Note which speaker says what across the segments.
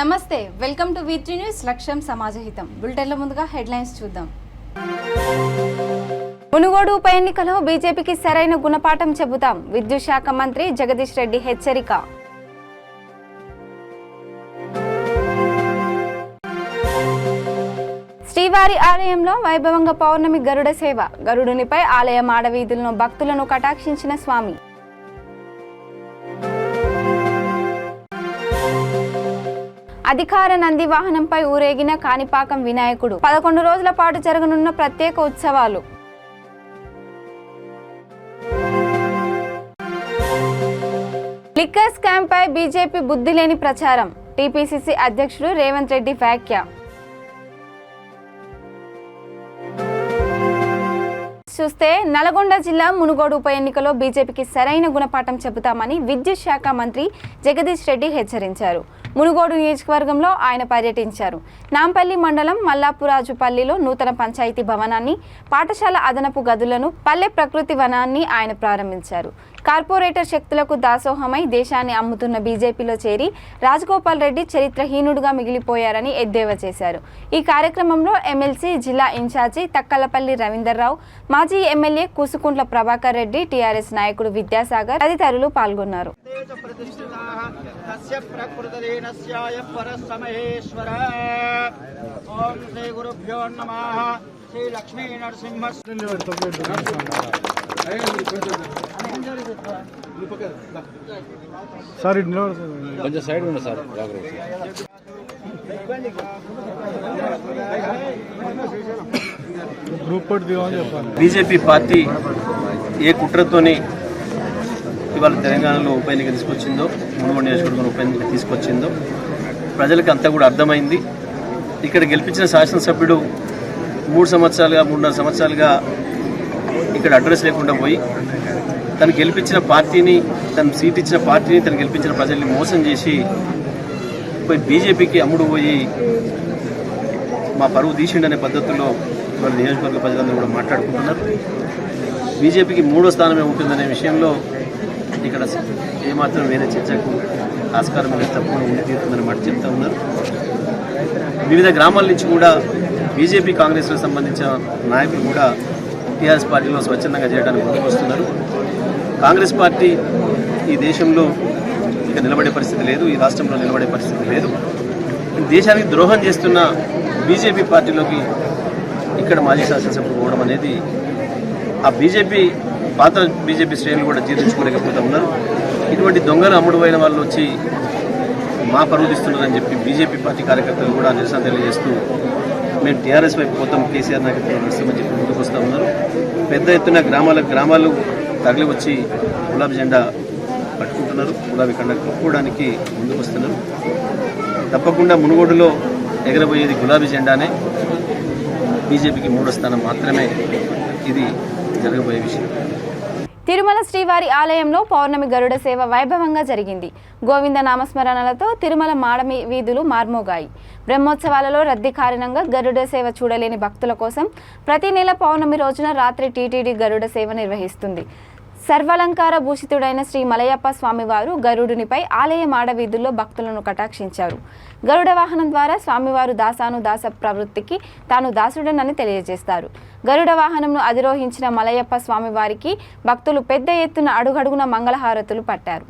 Speaker 1: నమస్తే welcome to V3 news లక్ష్యం సమాజహితం బులెటిన్ల ముందుగా హెడ్లైన్స్ చూద్దాం. మునుగోడు ఉప ఎన్నికలో బీజేపీకి సరైన గుణపాఠం చెబుతాం విద్యుత్ శాఖ మంత్రి జగదీష్ రెడ్డి హెచ్చరిక. శ్రీవారి ఆలయంలో వైభవంగా పౌర్ణమి గరుడ సేవ. గరుడునిపై ఆలయ మాడవీధులను భక్తులను కటాక్షించిన స్వామి. అధికార నంది వాహనంపై ఊరేగిన కాణిపాకం వినాయకుడు. 11 రోజుల పాటు జరగనున్న ప్రత్యేక ఉత్సవాలు. లిక్కర్ స్కామ్ పై బీజేపీ బుద్ధి లేని ప్రచారం. టీపీసీసీ అధ్యక్షుడు రేవంత్ రెడ్డి వ్యాఖ్య. చూస్తే నల్గొండ జిల్లా మునుగోడు ఉప ఎన్నికలో బీజేపీకి సరైన గుణపాఠం చెబుతామని విద్యుత్ శాఖ మంత్రి జగదీష్ రెడ్డి హెచ్చరించారు. మునుగోడు నియోజకవర్గంలో ఆయన పర్యటించారు. నాంపల్లి మండలం మల్లాపురాజుపల్లిలో నూతన పంచాయతీ భవనాన్ని, పాఠశాల అదనపు గదులను, పల్లె ప్రకృతి వనాన్ని ఆయన ప్రారంభించారు. కార్పొరేటర్ శక్తులకు దాసోహమై దేశాన్ని అమ్ముతున్న బీజేపీలో చేరి రాజగోపాల్ రెడ్డి చరిత్రహీనుడుగా మిగిలిపోయారని ఎద్దేవా చేశారు. ఈ కార్యక్రమంలో ఎమ్మెల్సీ జిల్లా ఇన్ఛార్జి తక్కలపల్లి రవీందర్రావు, మాజీ ఎమ్మెల్యే కూసుకుంట్ల ప్రభాకర్ రెడ్డి, టీఆర్ఎస్ నాయకుడు విద్యాసాగర్ తదితరులు పాల్గొన్నారు.
Speaker 2: బీజేపీ పార్టీ ఏ కుట్రతోని ఇవాళ తెలంగాణలో ఉప ఎన్నిక తీసుకొచ్చిందో, మునుగోడు నియోజకవర్గంలో ఉప ఎన్నిక తీసుకొచ్చిందో ప్రజలకు అంతా కూడా అర్థమైంది. ఇక్కడ గెలిపించిన శాసనసభ్యుడు 3.5 సంవత్సరాలుగా ఇక్కడ అడ్రస్ లేకుండా పోయి తను గెలిపించిన పార్టీని, తను సీట్ ఇచ్చిన పార్టీని, తను గెలిపించిన ప్రజల్ని మోసం చేసి పోయి బీజేపీకి అమ్ముడు పోయి మా పరువు తీసిండనే పద్ధతుల్లో వాళ్ళ నియోజకవర్గ ప్రజలందరూ కూడా మాట్లాడుకుంటున్నారు. బీజేపీకి 3వ స్థానమే ఉంటుందనే విషయంలో ఇక్కడ ఏమాత్రం వేరే చర్చకు ఆస్కారం అనేది తప్పకుండా ఉండి తీరుతుందని మాట చెప్తా ఉన్నారు. వివిధ గ్రామాల నుంచి కూడా బీజేపీ కాంగ్రెస్కు సంబంధించిన నాయకులు కూడా టీఆర్ఎస్ పార్టీలో స్వచ్ఛందంగా చేయడానికి ముందుకు వస్తున్నారు. కాంగ్రెస్ పార్టీ ఈ దేశంలో ఇక నిలబడే పరిస్థితి లేదు, ఈ రాష్ట్రంలో నిలబడే పరిస్థితి లేదు. దేశానికి ద్రోహం చేస్తున్న బీజేపీ పార్టీలోకి ఇక్కడ మాజీ శాసనసభ్యులు పోవడం అనేది ఆ బీజేపీ పాత బీజేపీ శ్రేణులు కూడా జీర్ణించుకోలేకపోతూ ఉన్నారు. ఇటువంటి దొంగలు అమ్ముడుపోయిన వాళ్ళు వచ్చి మా పరువు తీస్తున్నారని చెప్పి బీజేపీ పార్టీ కార్యకర్తలు కూడా నిరసన తెలియజేస్తూ మేము టీఆర్ఎస్ వైపు పోతాం, కేసీఆర్ నాయకత్వం నడుస్తామని చెప్పి ముందుకు వస్తూ ఉన్నారు. పెద్ద ఎత్తున గ్రామాలు తరలి వచ్చి గులాబీ జెండా పట్టుకుంటున్నారు, గులాబీ కండ కప్పుకోవడానికి ముందుకు వస్తున్నారు. తప్పకుండా మునుగోడులో ఎగరబోయేది గులాబీ జెండానే. బీజేపీకి 3వ స్థానం మాత్రమే ఇది జరగబోయే విషయం.
Speaker 1: తిరుమల శ్రీవారి ఆలయంలో పౌర్ణమి గరుడ సేవ వైభవంగా జరిగింది. గోవింద నామస్మరణలతో తిరుమల మాడమి వీధులు మార్మోగాయి. బ్రహ్మోత్సవాలలో రద్దీ కారణంగా గరుడ సేవ చూడలేని భక్తుల కోసం ప్రతి నెల పౌర్ణమి రోజున రాత్రి టీటీడీ గరుడ సేవ నిర్వహిస్తుంది. సర్వాలంకార భూషితుడైన శ్రీ మలయప్ప స్వామివారు గరుడునిపై ఆలయ మాడవీధుల్లో భక్తులను కటాక్షించారు. గరుడ వాహనం ద్వారా స్వామివారు దాస ప్రవృత్తికి తాను దాసుడనని తెలియజేస్తారు. గరుడ వాహనంను అధిరోహించిన మలయప్ప స్వామివారికి భక్తులు పెద్ద ఎత్తున అడుగడుగున మంగళహారతులు పట్టారు.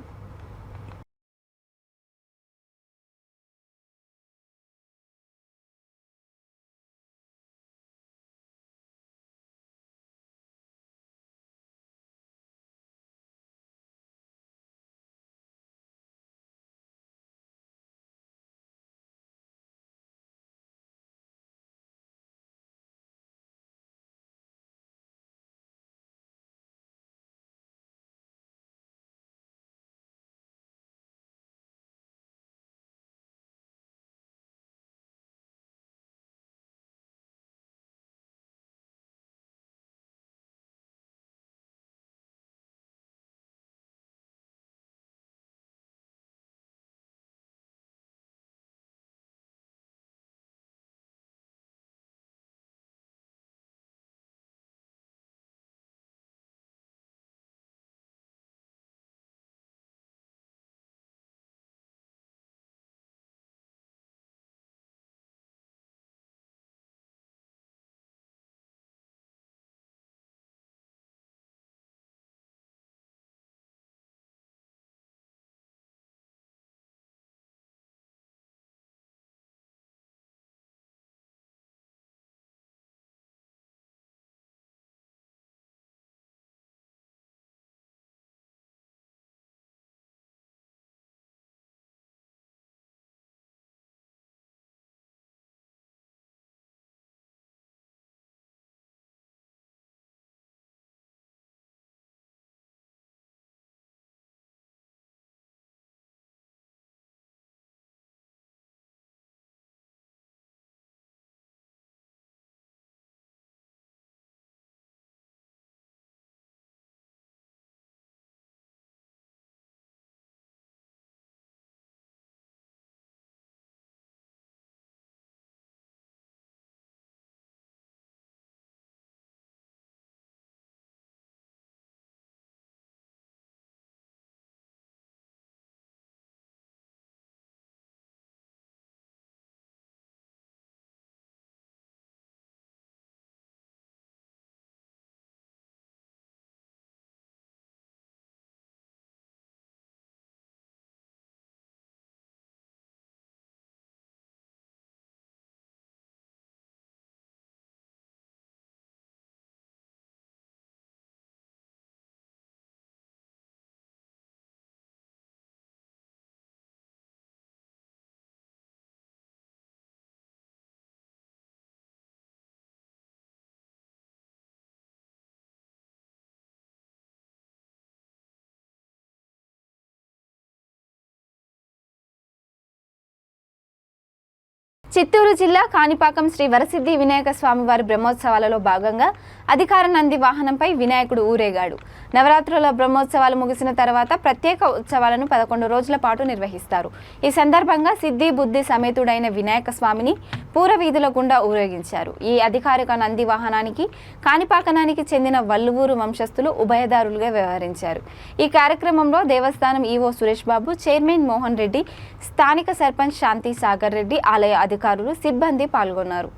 Speaker 1: చిత్తూరు జిల్లా కాణిపాకం శ్రీ వరసిద్ధి వినాయక స్వామివారి బ్రహ్మోత్సవాలలో భాగంగా అధికార నంది వాహనంపై వినాయకుడు ఊరేగాడు. నవరాత్రుల బ్రహ్మోత్సవాలు ముగిసిన తర్వాత ప్రత్యేక ఉత్సవాలను 11 రోజుల పాటు నిర్వహిస్తారు. ఈ సందర్భంగా సిద్ధి బుద్ధి సమేతుడైన వినాయక స్వామిని పూరవీధుల గుండా ఊరేగించారు. ఈ అధికారిక నంది వాహనానికి కాణిపాకనానికి చెందిన వల్లువూరు వంశస్థులు ఉభయదారులుగా వ్యవహరించారు. ఈ కార్యక్రమంలో దేవస్థానం ఈవో సురేష్ బాబు, చైర్మన్ మోహన్ రెడ్డి, స్థానిక సర్పంచ్ శాంతి సాగర్ రెడ్డి, ఆలయ అధికారులు, సిబ్బంది పాల్గొన్నారు.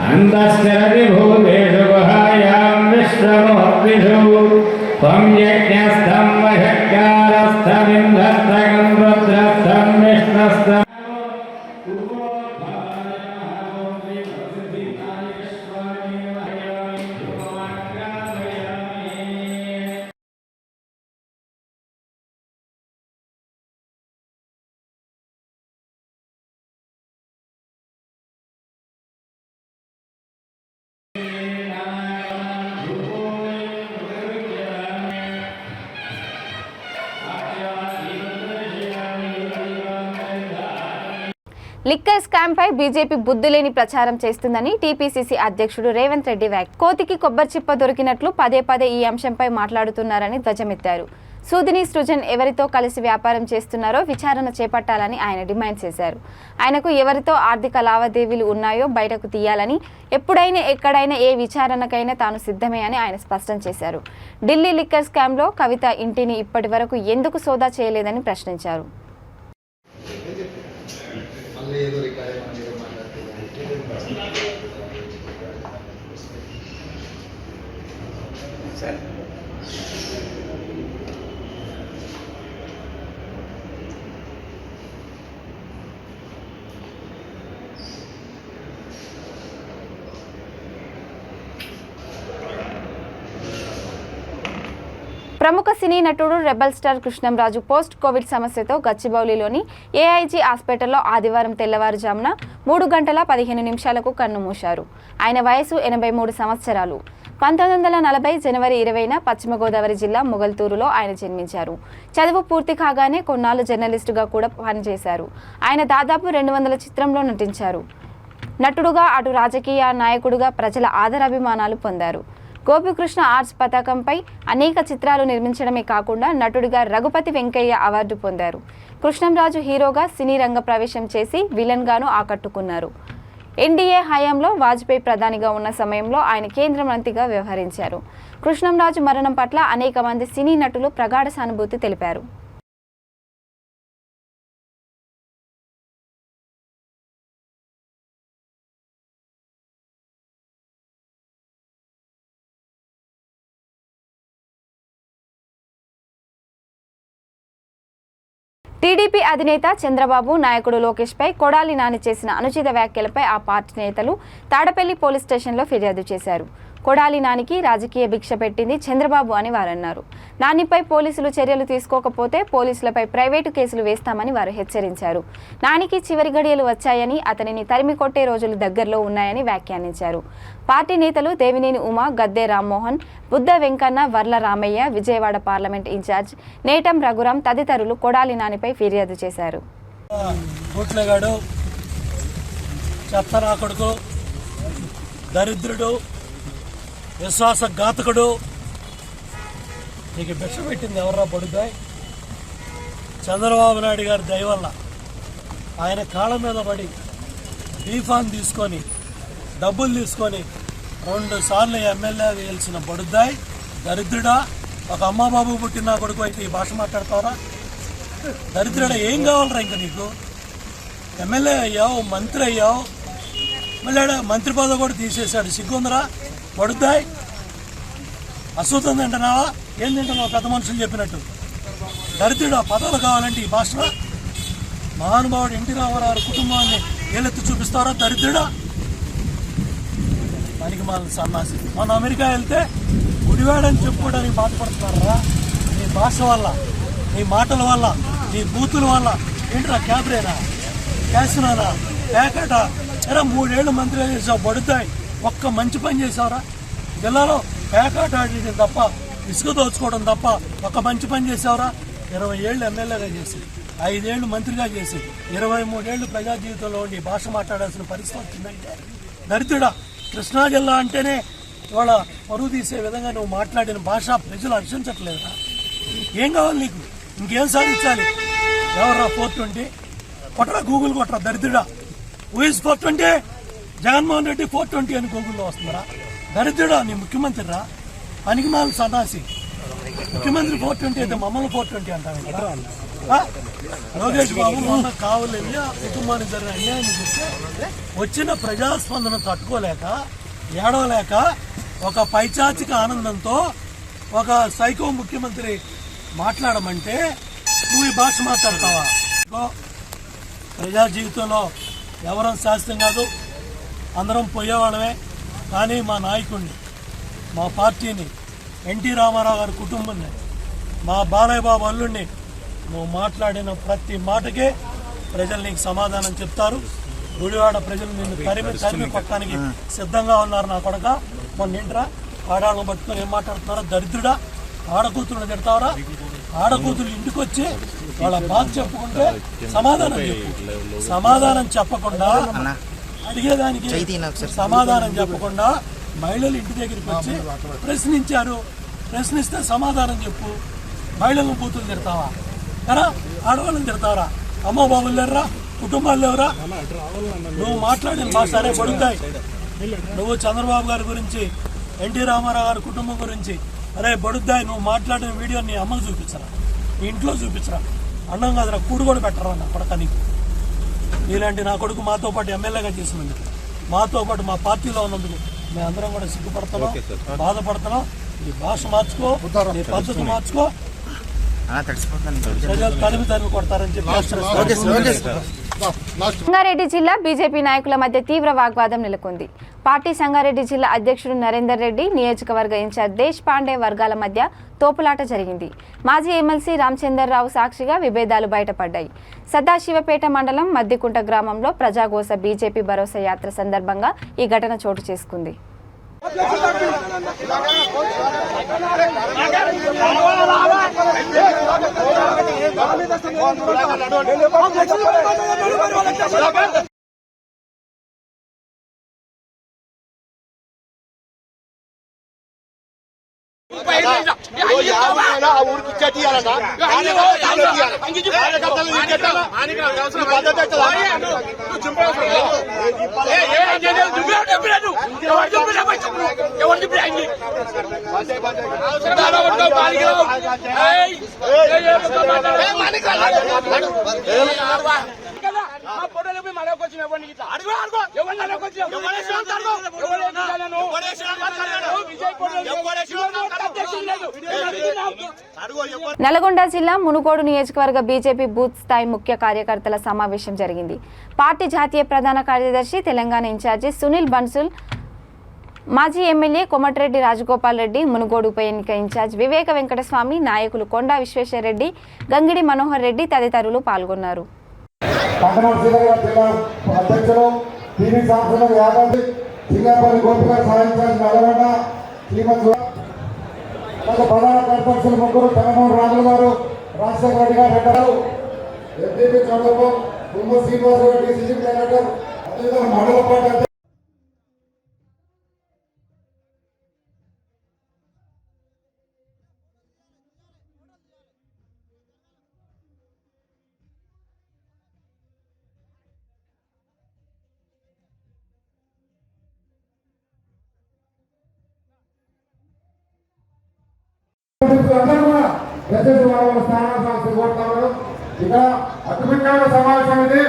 Speaker 3: अंतश्चरति भूतेषु गुहायां विश्वमोर्विषु त्वं यज्ञस्थं वषट्कारस्थमिन्द्रस्थं रुद्रस्थं विष्णुस्थं
Speaker 1: లిక్కర్ స్కామ్ పై బీజేపీ బుద్ధులేని ప్రచారం చేస్తుందని టీపీసీసీ అధ్యక్షుడు రేవంత్ రెడ్డి కోతికి కొబ్బరి చిప్ప దొరికినట్లు పదే పదే ఈ అంశంపై మాట్లాడుతున్నారని ధ్వజమెత్తారు. సూదిని సృజన్ ఎవరితో కలిసి వ్యాపారం చేస్తున్నారో విచారణ చేపట్టాలని ఆయన డిమాండ్ చేశారు. ఆయనకు ఎవరితో ఆర్థిక లావాదేవీలు ఉన్నాయో బయటకు తీయాలని, ఎప్పుడైనా ఎక్కడైనా ఏ విచారణకైనా తాను సిద్ధమే అని ఆయన స్పష్టం చేశారు. ఢిల్లీ లిక్కర్ స్కామ్లో కవిత ఇంటిని ఇప్పటి వరకు ఎందుకు సోదా చేయలేదని ప్రశ్నించారు. ప్రముఖ సినీ నటుడు rebel star Krishnam Raju post covid సమస్యతో గచ్చిబౌలిలోని ఏఐజీ హాస్పిటల్లో ఆదివారం తెల్లవారుజామున 3 గంటల 15 నిమిషాలకు కన్నుమూశారు. ఆయన వయసు 83 సంవత్సరాలు. 1940 జనవరి 20న పశ్చిమ గోదావరి జిల్లా మొగల్తూరులో ఆయన జన్మించారు. చదువు పూర్తి కాగానే కొన్నాళ్ళు జర్నలిస్టుగా కూడా పనిచేశారు. ఆయన దాదాపు 200 చిత్రంలో నటించారు. నటుడుగా అటు రాజకీయ నాయకుడుగా ప్రజల ఆదరాభిమానాలు పొందారు. గోపికృష్ణ ఆర్ట్స్ పతాకంపై అనేక చిత్రాలు నిర్మించడమే కాకుండా నటుడిగా రఘుపతి వెంకయ్య అవార్డు పొందారు. కృష్ణంరాజు హీరోగా సినీ రంగ ప్రవేశం చేసి విలన్గాను ఆకట్టుకున్నారు. ఎన్డీఏ హయాంలో వాజ్పేయి ప్రధానిగా ఉన్న సమయంలో ఆయన కేంద్ర మంత్రిగా వ్యవహరించారు. కృష్ణంరాజు మరణం పట్ల అనేక మంది సినీ నటులు ప్రగాఢ సానుభూతి తెలిపారు. టీడీపీ అధినేత చంద్రబాబు నాయకుడు లోకేష్ పై కొడాలి నాని చేసిన అనుచిత వ్యాఖ్యలపై ఆ పార్టీ నేతలు తాడపల్లి పోలీస్ స్టేషన్లో ఫిర్యాదు చేశారు. కొడాలి నానికి రాజకీయ భిక్ష పెట్టింది చంద్రబాబు అని వారన్నారు. నానిపై పోలీసులు చర్యలు తీసుకోకపోతే పోలీసులపై ప్రైవేటు కేసులు వేస్తామని వారు హెచ్చరించారు. నానికి చివరి గడియలు వచ్చాయని, అతనిని తరిమి కొట్టే రోజులు దగ్గరలో ఉన్నాయని వ్యాఖ్యానించారు. పార్టీ నేతలు దేవినేని ఉమా, గద్దె రామ్మోహన్, బుద్ధ వెంకన్న, వర్ల రామయ్య, విజయవాడ పార్లమెంట్ ఇన్ఛార్జ్ నేటం రఘురాం తదితరులు కొడాలి నానిపై ఫిర్యాదు చేశారు.
Speaker 4: దరిద్రుడు, విశ్వాసఘాతకుడు, నీకు భిక్ష పెట్టింది ఎవర్రా పడుతాయి? చంద్రబాబు నాయుడు గారి దయ వల్ల ఆయన కాళ్ళ మీద పడి బీఫాన్ తీసుకొని డబ్బులు తీసుకొని 2 సార్లు ఎమ్మెల్యే వేయాల్సిన బడుద్దాయి దరిద్రుడా. ఒక అమ్మ బాబు పుట్టిన కొడుకు అయితే ఈ భాష మాట్లాడతావరా? దరిద్రుడా, ఏం కావాలరా ఇంకా నీకు? ఎమ్మెల్యే అయ్యావు, మంత్రి అయ్యావు, మళ్ళీ మంత్రి పదవి కూడా తీసేశాడు. సిగ్గుందరా? పడుద్దాయి అశుద్ధం తింటున్నావా? ఏం తింటున్నావు? పెద్ద మనుషులు చెప్పినట్టు దరిద్రుడా పదాలు కావాలంటే ఈ భాషలో మహానుభావుడు ఎన్టీ రామారావు కుటుంబాన్ని ఏలెత్తి చూపిస్తారా? దరిద్రుడా పనికి మాలిన సన్నాసి. మన అమెరికా వెళ్తే గుడివాడని చెప్పుకోవడానికి బాధపడుతున్నారా? నీ భాష వల్ల, నీ మాటల వల్ల, నీ బూతుల వల్ల. ఏంట్రా క్యాబ్రేనా, క్యాసినానా, ప్యాకెట? ఎరా 3 ఏళ్ళు మంత్రిగా చేసావు, పడుతాయి. ఒక్క మంచి పని చేసావురా? జిల్లాలో ప్యాకెట్ ఆడేది తప్ప, ఇసుక దోచుకోవడం తప్ప ఒక మంచి పని చేసావురా? 20 ఏళ్ళు ఎమ్మెల్యేగా చేసి, 5 ఏళ్ళు మంత్రిగా చేసి, 23 ఏళ్ళు ప్రజా జీవితంలో ఉండి భాష మాట్లాడాల్సిన పరిస్థితి వచ్చిందంటే దరిద్రుడా. కృష్ణా జిల్లా అంటేనే ఇవాళ పరువు తీసే విధంగా నువ్వు మాట్లాడిన భాష ప్రజలు హర్షించట్లేదురా. ఏం కావాలి నీకు? ఇంకేం సాధించాలి? ఎవర్రా 420? కొట్టరా, గూగుల్ కొట్టరా దరిద్రుడా. ఊహిస్ 420? జగన్మోహన్ రెడ్డి 420 అని గూగుల్లో వస్తుందిరా. దరిద్రుడా నీ ముఖ్యమంత్రి రా, పనికి మాలిన సన్నాసి. ముఖ్యమంత్రి 420 అయితే మమ్మల్ని 420 అంటారు కదా. లోకేష్ బాబు మొన్న కావాలి కుటుంబానికి జరిగిన అన్యాయాన్ని చూస్తే వచ్చిన ప్రజాస్పందన తట్టుకోలేక, ఏడవలేక, ఒక పైచాచిక ఆనందంతో ఒక సైకో ముఖ్యమంత్రి మాట్లాడమంటే నువ్వు ఈ భాష మాట్లాడతావా? ప్రజా జీవితంలో ఎవరం శాస్త్రం కాదు, అందరం పోయేవాళ్ళమే. కానీ మా నాయకుడిని, మా పార్టీని, ఎన్టీ రామారావు గారి కుటుంబాన్ని, మా బాలయ్య బాబు అల్లుడిని నువ్వు మాట్లాడిన ప్రతి మాటకే ప్రజలు నీకు సమాధానం చెప్తారు. గుడివాడ ప్రజలు నిన్ను తరిమి పక్కడానికి సిద్ధంగా ఉన్నారు. నా కొడక మొన్న ఏంట్రా ఆడాళ్ళను పట్టుకొని ఏం మాట్లాడుతున్నారా? దరిద్రుడా, ఆడకూతురుని తిడతావరా? ఆడకూతురు ఇంటికి వచ్చి వాళ్ళ బాధ చెప్పుకుంటే సమాధానం చెప్పు. సమాధానం చెప్పకుండా, అడిగేదానికి సమాధానం చెప్పకుండా మహిళలు ఇంటి దగ్గరికి వచ్చి ప్రశ్నించారు. ప్రశ్నిస్తే సమాధానం చెప్పు. మహిళలను బూతులు తిడతావా? కదా ఆడవాళ్ళని తిడతావరా? అమ్మ బాబులు లేరురా? కుటుంబాలు లేవురా? నువ్వు మాట్లాడిన భాష అనే పడుతాయి. నువ్వు చంద్రబాబు గారి గురించి, ఎన్టీ రామారావు గారి కుటుంబం గురించి అరే బడుద్దాయి నువ్వు మాట్లాడిన వీడియో నీ అమ్మకు చూపించరా, నీ ఇంట్లో చూపించరా? అన్నం కాదురా, కూడు కూడా పెట్టరా నా కొడక నీకు. నీలాంటి నా కొడుకు మాతో పాటు ఎమ్మెల్యేగా చేసినందుకు, మాతో పాటు మా పార్టీలో ఉన్నందుకు మేమందరం కూడా సిగ్గుపడుతున్నాం, బాధపడుతున్నాం. నీ భాష మార్చుకో, నీ పద్ధతి మార్చుకో. ప్రజలు తరిమి కొడతారని చెప్పి
Speaker 1: సంగారెడ్డి జిల్లా బీజేపీ నాయకుల మధ్య తీవ్ర వాగ్వాదం నెలకొంది. పార్టీ సంగారెడ్డి జిల్లా అధ్యక్షుడు నరేందర్ రెడ్డి, నియోజకవర్గ ఇన్ఛార్జ్ దేశ్ పాండే వర్గాల మధ్య తోపులాట జరిగింది. మాజీ ఎమ్మెల్సీ రామచందర్రావు సాక్షిగా విభేదాలు బయటపడ్డాయి. సదాశివపేట మండలం మద్దికుంట గ్రామంలో ప్రజాగోస బీజేపీ భరోసా యాత్ర సందర్భంగా ఈ ఘటన చోటు చేసుకుంది.
Speaker 5: ఊరికి ఇచ్చేయాలన్నా
Speaker 1: నల్గొండ జిల్లా మునుగోడు నియోజకవర్గ బీజేపీ బూత్ స్థాయి ముఖ్య కార్యకర్తల సమావేశం జరిగింది. పార్టీ జాతీయ ప్రధాన కార్యదర్శి, తెలంగాణ ఇన్ఛార్జి సునీల్ బన్సుల్, మాజీ ఎమ్మెల్యే కోమటిరెడ్డి రాజగోపాల్ రెడ్డి, మునుగోడు ఉప ఎన్నిక ఇన్ఛార్జ్ వివేక వెంకటస్వామి, నాయకులు కొండా విశ్వేశ్వరరెడ్డి, గంగిడి మనోహర్ రెడ్డి తదితరులు పాల్గొన్నారు.
Speaker 6: ప్రధాన కార్యదర్శులు ముగ్గురు జగన్మోహన్ రాజుల గారు, రాజశేఖర రెడ్డి గారు పెట్టారు. MPP Chandrababu, Tummuru Srinivasarao DCC director, అదేవిధంగా మండల పార్టీ ఇక్కడ అద్భుతమైన సమావేశం ఇది.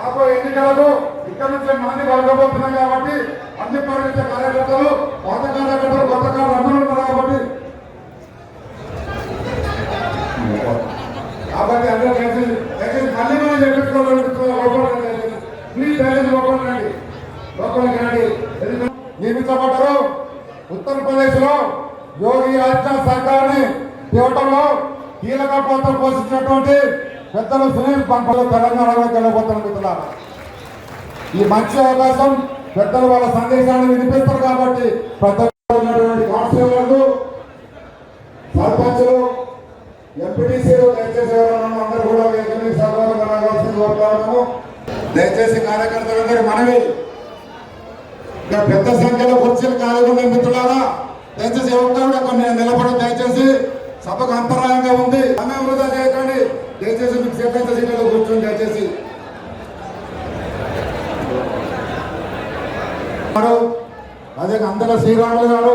Speaker 6: ఆపో ఎన్నికలకు ఇక్కడ నుంచి మంది వరకపోతున్నాం కాబట్టి అన్ని పార్టీ కార్యకర్తలు పాత కార్యకర్తలు కొత్త అందరూ ఉన్నారు కాబట్టి అందరూ దయచేసి మళ్ళీ మనం చెప్పించుకోవాలి ప్లీజ్ దయచేసి లోపలికి రండి నియమించబడ్డారు. ఉత్తరప్రదేశ్ లో యోగి ఆదిత్యనాథ్ సర్కార్ని తేవటంలో కీలక పాత్ర పోషించినటువంటి పెద్దలు సునీల్ పంపలు తెలంగాణలోకి వెళ్ళబోతున్న మిత్రులారా, ఈ మంచి అవకాశం పెద్దలు వాళ్ళ సందేశాన్ని వినిపిస్తారు కాబట్టి ఉన్నటువంటి కౌన్సిలర్లు, సర్పంచులు, ఎంపీటీసీలు దయచేసి ఎవరైనా అందరూ కూడా వేదికని సభలో రావాల్సింది కోరుతున్నాము. దయచేసి కార్యకర్తలందరూ మనవి ఇంకా పెద్ద సంఖ్యలో కుర్చీలు ఖాళీగా ఉన్నాయి మిత్రులారా, దయచేసి ఎవరితో కూడా కొన్ని నిలబడి దయచేసి సభకు అంతరాయంగా ఉంది. సమయం వృధా చేయకండి. దయచేసి మీకు సేపైతే సీట్లలో కూర్చొని దయచేసి అదే అందరూ శ్రీరాములు గారు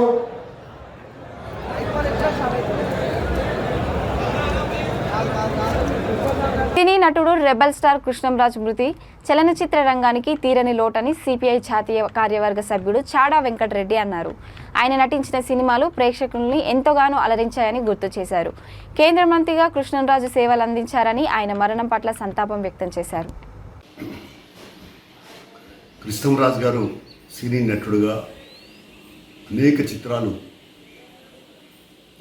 Speaker 1: సినీ నటుడు రెబల్ స్టార్ కృష్ణంరాజు మృతి చలనచిత్ర రంగానికి తీరని లోటని సిపిఐ జాతీయ కార్యవర్గ సభ్యుడు చాడా వెంకటరెడ్డి అన్నారు. ఆయన నటించిన సినిమాలు ప్రేక్షకుల్ని ఎంతగానో అలరించాయని గుర్తు చేశారు. కేంద్ర మంత్రిగా కృష్ణంరాజు సేవలు అందించారని ఆయన మరణం పట్ల సంతాపం వ్యక్తం చేశారు.
Speaker 5: కృష్ణంరాజు గారు సినీ నటుడుగా అనేక చిత్రాలు,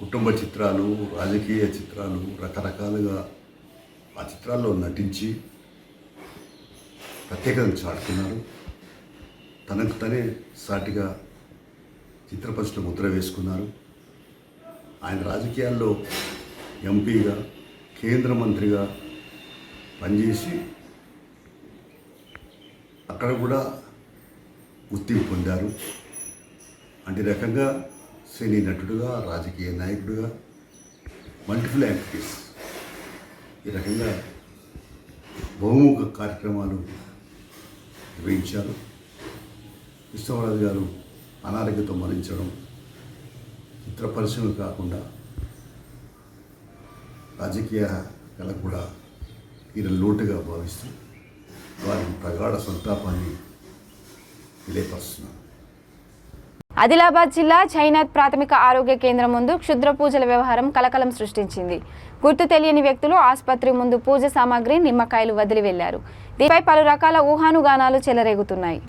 Speaker 5: కుటుంబ చిత్రాలు, రాజకీయ చిత్రాలు రకరకాలుగా ఆ చిత్రాల్లో నటించి ప్రత్యేకతను చాటుకున్నారు. తనకు తనే సాటిగా చిత్రపరిశ్రమ ముద్ర వేసుకున్నారు. ఆయన రాజకీయాల్లో ఎంపీగా, కేంద్ర మంత్రిగా పనిచేసి అక్కడ కూడా గుర్తింపు పొందారు. అంటే రకంగా సినీ నటుడుగా, రాజకీయ నాయకుడిగా, మల్టిపుల్ యాక్టివిటీస్ ఈ రకంగా బహుముఖ కార్యక్రమాలు నిర్వహించారు. కృష్ణరాజు గారు అనారోగ్యంతో మరణించడం చిత్ర పరిశ్రమ కాకుండా రాజకీయ కళ కూడా ఈయన లోటుగా భావిస్తూ వారికి ప్రగాఢ సంతాపాన్ని తెలియపరుస్తున్నారు.
Speaker 1: ఆదిలాబాద్ జిల్లా చైనాత్ ప్రాథమిక ఆరోగ్య కేంద్రం ముందు క్షుద్ర పూజల వ్యవహారం కలకలం సృష్టించింది. గుర్తు తెలియని వ్యక్తులు ఆసుపత్రి ముందు పూజ సామాగ్రి, నిమ్మకాయలు వదిలి వెళ్లారు. దీనిపై పలు రకాల ఊహానుగానాలు చెలరేగుతున్నాయి.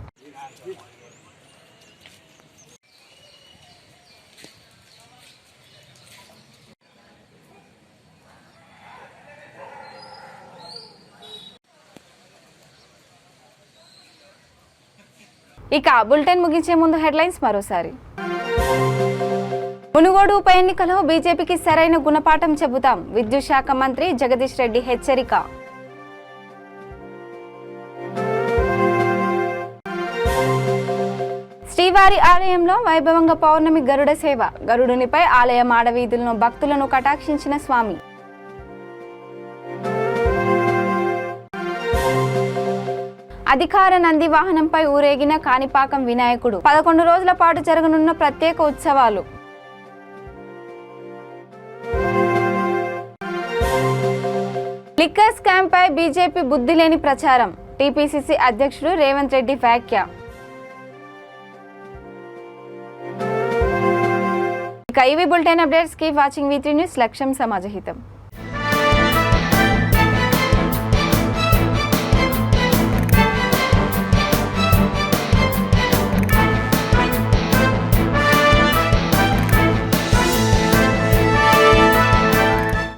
Speaker 1: ఇక బులెటిన్ ముగించే ముందు హెడ్లైన్స్ మరోసారి. మునుగోడు ఉప ఎన్నికలో బీజేపీకి సరైన గుణపాఠం చెబుతాం, విద్యుత్ శాఖ మంత్రి జగదీష్ రెడ్డి హెచ్చరిక. శ్రీవారి ఆలయంలో వైభవంగా పౌర్ణమి గరుడ సేవ, గరుడునిపై ఆలయ మాడవీధులను భక్తులను కటాక్షించిన స్వామి. అధికార నంది వాహనంపై ఊరేగిన కాణిపాకం వినాయకుడు, 11 రోజుల పాటు జరగనున్న ప్రత్యేక ఉత్సవాలు. లిక్కర్ స్కామ్ పై బీజేపీ బుద్ధి లేని ప్రచారం, టీపీసీసీ అధ్యక్షుడు రేవంత్ రెడ్డి వ్యాఖ్య. ఇక ఇవి bulletin updates. Keep watching V3 news. లక్ష్యం సమాజహితం.